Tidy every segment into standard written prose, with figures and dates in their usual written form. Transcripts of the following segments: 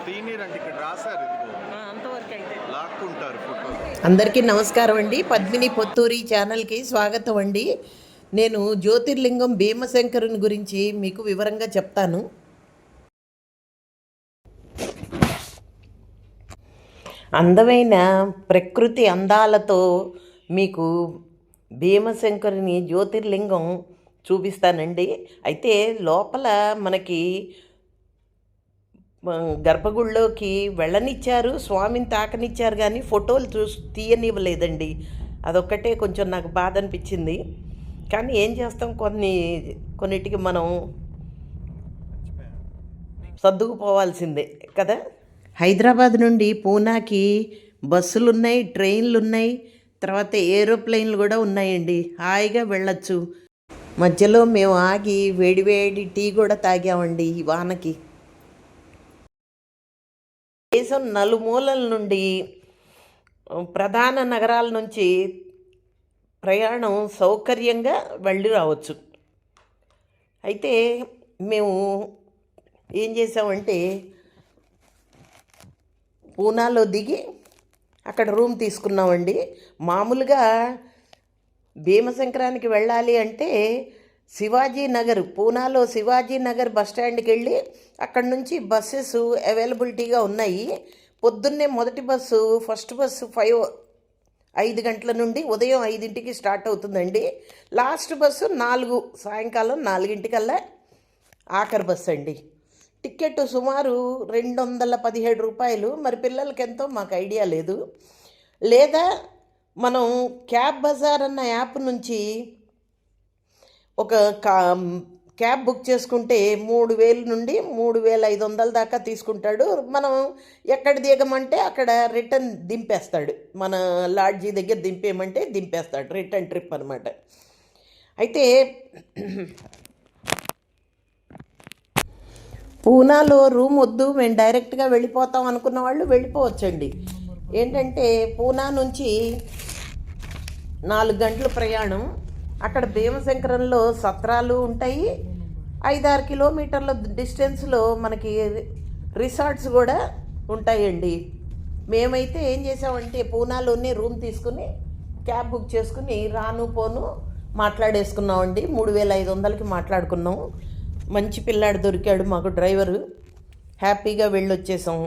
తీనిరండి ఇక్కడ రాశారు లాక్కుంటారు ఫోటో. అందరికీ నమస్కారం అండి. పద్మిని పొత్తూరి ఛానల్కి స్వాగతం అండి. నేను జ్యోతిర్లింగం భీమశంకరుని గురించి మీకు వివరంగా చెప్తాను. అందమైన ప్రకృతి అందాలతో మీకు భీమశంకరుని జ్యోతిర్లింగం చూపిస్తానండి. అయితే లోపల మనకి గర్భగుడిలోకి వెళ్ళనిచ్చారు, స్వామిని తాకనిచ్చారు, కానీ ఫోటోలు తీయనివ్వలేదండి. అదొక్కటే కొంచెం నాకు బాధ అనిపించింది. కానీ ఏం చేస్తాం, కొన్నిటికి మనం సర్దుకుపోవాల్సిందే కదా. హైదరాబాద్ నుండి పూనాకి బస్సులు ఉన్నాయి, ట్రైన్లు ఉన్నాయి, తర్వాత ఏరోప్లేన్లు కూడా ఉన్నాయండి. హాయిగా వెళ్ళచ్చు. మధ్యలో మేము ఆగి వేడివేడి టీ కూడా తాగామండి ఈ వానకి. దేశం నలుమూలల నుండి, ప్రధాన నగరాల నుంచి ప్రయాణం సౌకర్యంగా వెళ్ళి రావచ్చు. అయితే మేము ఏం చేసామంటే పూనాలో దిగి అక్కడ రూమ్ తీసుకున్నామండి. మామూలుగా భీమశంకరానికి వెళ్ళాలి అంటే శివాజీ నగర్, పూనాలో శివాజీ నగర్ బస్ స్టాండ్కి వెళ్ళి అక్కడి నుంచి బస్సెస్ అవైలబిలిటీగా ఉన్నాయి. పొద్దున్నే మొదటి బస్సు, ఫస్ట్ బస్సు 5 గంటల నుండి ఉదయం 5ంటికి స్టార్ట్ అవుతుందండి. లాస్ట్ బస్సు సాయంకాలం 4ంటికల్లా ఆఖరి బస్సు అండి. టికెట్ సుమారు 217 రూపాయలు. మరి పిల్లలకి ఎంతో మాకు ఐడియా లేదు. లేదా మనం క్యాబ్ బజార్ అన్న యాప్ నుంచి ఒక క్యాబ్ బుక్ చేసుకుంటే 3000 నుండి 3500 దాకా తీసుకుంటాడు. మనం ఎక్కడ దిగమంటే అక్కడ రిటర్న్ దింపేస్తాడు. మన లాడ్జీ దగ్గర దింపేయమంటే దింపేస్తాడు. రిటర్న్ ట్రిప్ అనమాట. అయితే పూనాలో రూమ్ వద్దు, మేము డైరెక్ట్గా వెళ్ళిపోతాం అనుకున్న వాళ్ళు వెళ్ళిపోవచ్చండి. ఏంటంటే పూనా నుంచి 4 గంటల ప్రయాణం. అక్కడ భీమశంకరంలో సత్రాలు ఉంటాయి. 5-6 కిలోమీటర్ల డిస్టెన్స్లో మనకి రిసార్ట్స్ కూడా ఉంటాయండి. మేమైతే ఏం చేసామంటే పూనాలోనే రూమ్ తీసుకుని క్యాబ్ బుక్ చేసుకుని రాను పోను మాట్లాడేసుకున్నామండి. 3500కి మాట్లాడుకున్నాం. మంచి పిల్లాడు దొరికాడు మాకు, డ్రైవరు. హ్యాపీగా వెళ్ళొచ్చేసాం.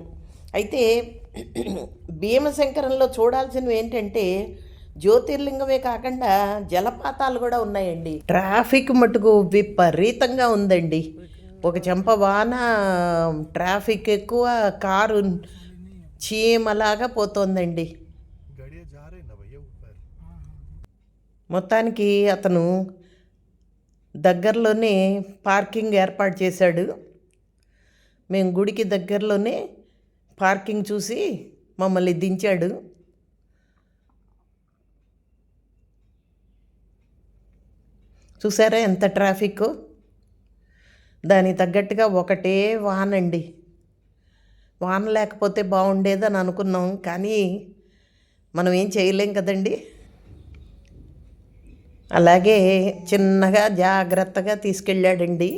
అయితే భీమశంకరంలో చూడాల్సినవి ఏంటంటే జ్యోతిర్లింగమే కాకుండా జలపాతాలు కూడా ఉన్నాయండి. ట్రాఫిక్ మటుకు విపరీతంగా ఉందండి. ఒక చెంప వాన, ట్రాఫిక్ ఎక్కువ, కారు చీమలాగా పోతోందండి. మొత్తానికి అతను దగ్గరలోనే పార్కింగ్ ఏర్పాటు చేశాడు. మేము గుడికి దగ్గరలోనే పార్కింగ్ చూసి మమ్మల్ని దించాడు. చూసారా ఎంత ట్రాఫిక్. దానికి తగ్గట్టుగా ఒకటే వానండి. వాన లేకపోతే బాగుండేదని అనుకున్నాం, కానీ మనం ఏం చేయలేం కదండి. అలాగే చిన్నగా జాగ్రత్తగా తీసుకెళ్ళాడండి.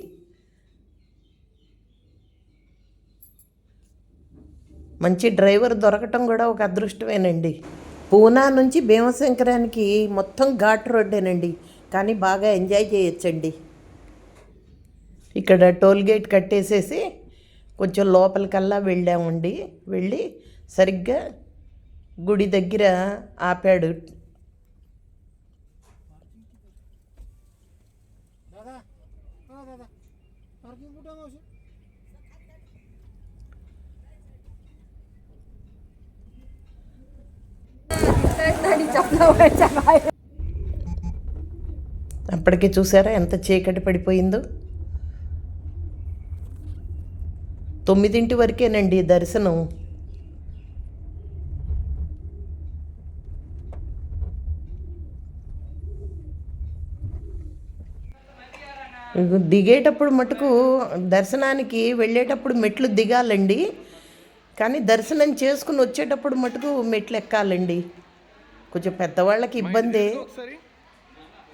మంచి డ్రైవర్ దొరకటం కూడా ఒక అదృష్టమేనండి. పూనా నుంచి భీమశంకరానికి మొత్తం ఘాట్ రోడ్డేనండి, కానీ బాగా ఎంజాయ్ చేయొచ్చండి. ఇక్కడ టోల్ గేట్ కట్టేసేసి కొంచెం లోపలికల్లా వెళ్ళామండి. వెళ్ళి సరిగ్గా గుడి దగ్గర ఆపాడు. అప్పటికే చూసారా ఎంత చీకటి పడిపోయిందో. 9 వరకేనండి దర్శనం. దిగేటప్పుడు మటుకు దర్శనానికి వెళ్ళేటప్పుడు మెట్లు దిగాలండి, కానీ దర్శనం చేసుకుని వచ్చేటప్పుడు మటుకు మెట్లు ఎక్కాలండి. కొంచెం పెద్దవాళ్ళకి ఇబ్బందే.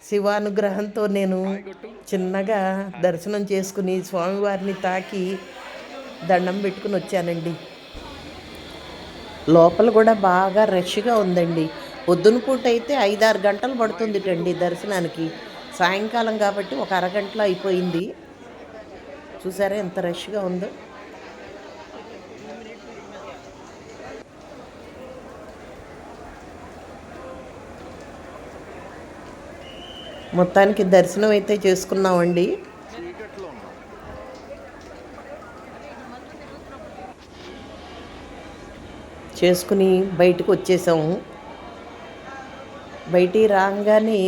శివానుగ్రహంతో నేను చిన్నగా దర్శనం చేసుకుని స్వామివారిని తాకి దండం పెట్టుకుని వచ్చానండి. లోపల కూడా బాగా రష్గా ఉందండి. పొద్దున పూట అయితే 5-6 గంటలు పడుతుందిటండి దర్శనానికి. సాయంకాలం కాబట్టి ఒక అరగంటలో అయిపోయింది. చూసారా ఎంత రష్గా ఉందో. మొత్తానికి దర్శనం అయితే చేసుకున్నామండి. చీకట్లో ఉన్నాం. చేసుకుని బయటకు వచ్చేసాము. బయటికి రాగానే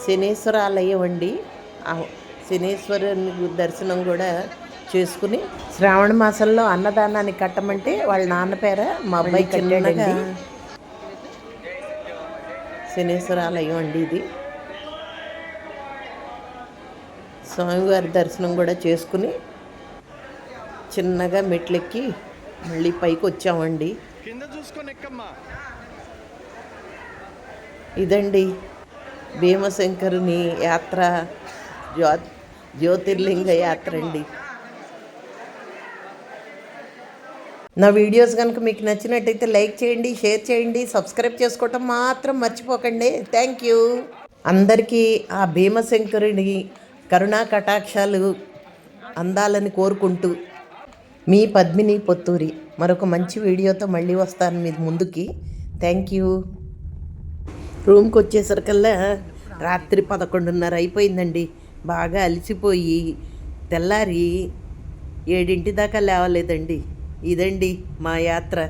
శనేశ్వర ఆలయం అండి. ఆ శనేశ్వరుని దర్శనం కూడా చేసుకుని శ్రావణ మాసంలో అన్నదానాన్ని కట్టమంటే వాళ్ళ నాన్న పేర మా అబ్బాయి కట్టాడండి. శనేశ్వర ఆలయం అండి ఇది. స్వామివారి దర్శనం కూడా చేసుకుని చిన్నగా మెట్లెక్కి మళ్ళీ పైకి వచ్చామండి. కింద చూసుకొని ఎక్కమ్మా. ఇదండి భీమశంకరుని యాత్ర, జ్యోతిర్లింగ యాత్ర అండి. నా వీడియోస్ కనుక మీకు నచ్చినట్టయితే లైక్ చేయండి, షేర్ చేయండి, సబ్స్క్రైబ్ చేసుకోవటం మాత్రం మర్చిపోకండి. Thank you. అందరికీ ఆ భీమశంకరుని కరుణా కటాక్షాలు అందాలని కోరుకుంటూ మీ పద్మిని పొత్తూరి. మరొక మంచి వీడియోతో మళ్ళీ వస్తాను మీ ముందుకి. Thank you. రూమ్కి వచ్చేసరికల్లా రాత్రి 11:30 అయిపోయిందండి. బాగా అలసిపోయి తెల్లారి 7 దాకా లేవలేదండి. ఇదండి మా యాత్ర.